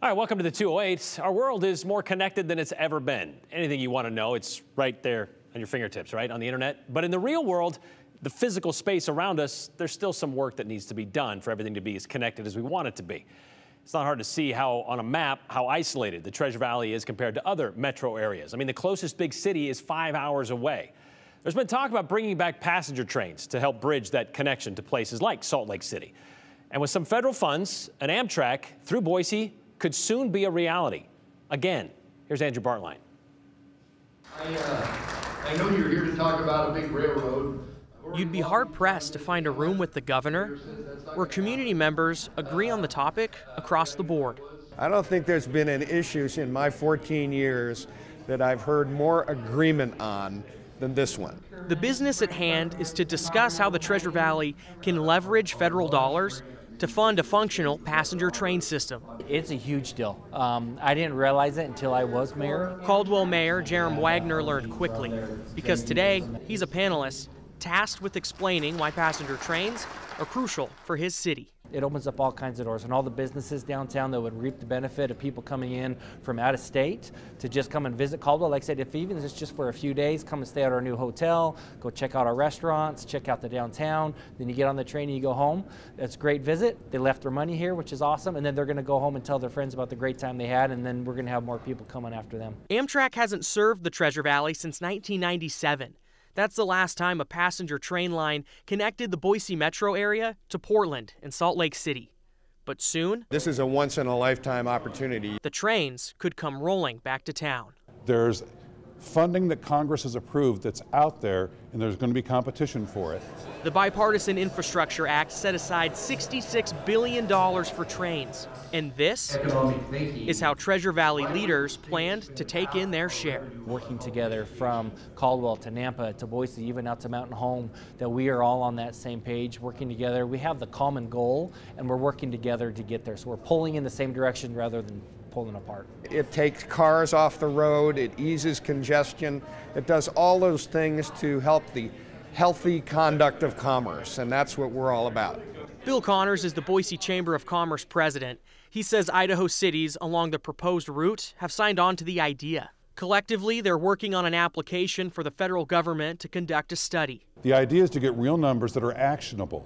All right, welcome to the 208. Our world is more connected than it's ever been. Anything you want to know, it's right there on your fingertips, right, on the internet. But in the real world, the physical space around us, there's still some work that needs to be done for everything to be as connected as we want it to be. It's not hard to see how, on a map, how isolated the Treasure Valley is compared to other metro areas. I mean, the closest big city is 5 hours away. There's been talk about bringing back passenger trains to help bridge that connection to places like Salt Lake City. And with some federal funds, an Amtrak through Boise could soon be a reality. Again, here's Andrew Bartline. I know you're here to talk about a big railroad. You'd be hard-pressed to find a room with the governor where community members agree on the topic across the board. I don't think there's been an issue in my 14 years that I've heard more agreement on than this one. The business at hand is to discuss how the Treasure Valley can leverage federal dollars to fund a functional passenger train system. It's a huge deal. I didn't realize it until I was mayor. Caldwell Mayor Jerem Wagner learned quickly, because today he's a panelist tasked with explaining why passenger trains are crucial for his city. It opens up all kinds of doors, and all the businesses downtown that would reap the benefit of people coming in from out of state to just come and visit Caldwell. Like I said, if even it's just for a few days, come and stay at our new hotel, go check out our restaurants, check out the downtown, then you get on the train and you go home. It's a great visit. They left their money here, which is awesome, and then they're going to go home and tell their friends about the great time they had, and then we're going to have more people coming after them. Amtrak hasn't served the Treasure Valley since 1997. That's the last time a passenger train line connected the Boise metro area to Portland and Salt Lake City. But soon, This is a once-in-a-lifetime opportunity. the trains could come rolling back to town. There's funding that Congress has approved that's out there, and there's going to be competition for it. The Bipartisan Infrastructure Act set aside $66 billion for trains. And this is how Treasure Valley leaders planned to take in their share. Working together from Caldwell to Nampa to Boise, even out to Mountain Home, that we are all on that same page, working together. We have the common goal, and we're working together to get there. So we're pulling in the same direction rather than pulling apart. It takes cars off the road, it eases congestion, it does all those things to help the healthy conduct of commerce, and that's what we're all about. Bill Connors is the Boise Chamber of Commerce president. He says Idaho cities along the proposed route have signed on to the idea. Collectively, they're working on an application for the federal government to conduct a study. The idea is to get real numbers that are actionable,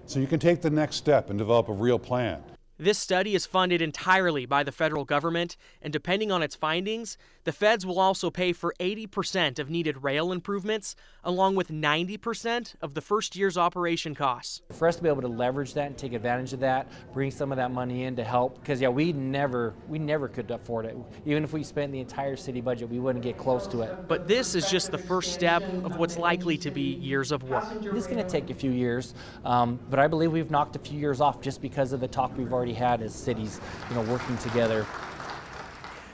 so you can take the next step and develop a real plan. This study is funded entirely by the federal government, and depending on its findings, the feds will also pay for 80% of needed rail improvements, along with 90% of the first year's operation costs. For us to be able to leverage that and take advantage of that, bring some of that money in to help, because yeah, we never could afford it. Even if we spent the entire city budget, we wouldn't get close to it. But this is just the first step of what's likely to be years of work. This is going to take a few years, but I believe we've knocked a few years off just because of the talk we've already had as cities, working together.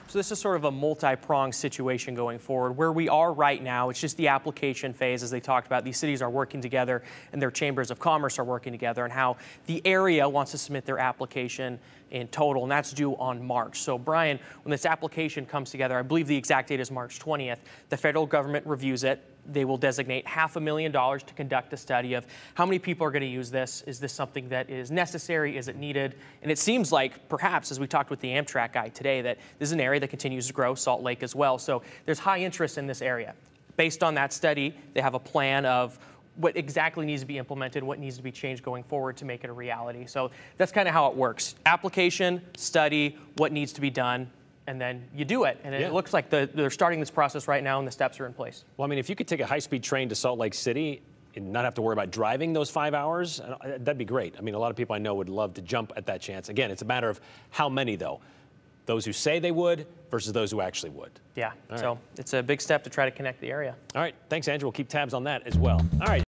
So this is sort of a multi-pronged situation going forward. Where we are right now, it's just the application phase, as they talked about. These cities are working together and their chambers of commerce are working together, and how the area wants to submit their application in total, and that's due on March. So Brian, when this application comes together, I believe the exact date is March 20th, the federal government reviews it. They will designate $500,000 to conduct a study of how many people are going to use this. Is this something that is necessary? Is it needed? And it seems like, perhaps, as we talked with the Amtrak guy today, that this is an area that continues to grow, Salt Lake as well. So there's high interest in this area. Based on that study, they have a plan of what exactly needs to be implemented, what needs to be changed going forward to make it a reality. So that's kind of how it works. Application, study, what needs to be done, and then you do it. And it looks like they're starting this process right now and the steps are in place. Well, I mean, if you could take a high-speed train to Salt Lake City and not have to worry about driving those 5 hours, that'd be great. I mean, a lot of people I know would love to jump at that chance. Again, it's a matter of how many, though. Those who say they would versus those who actually would. Yeah, All so right. it's a big step to try to connect the area. All right, thanks, Andrew. We'll keep tabs on that as well. All right.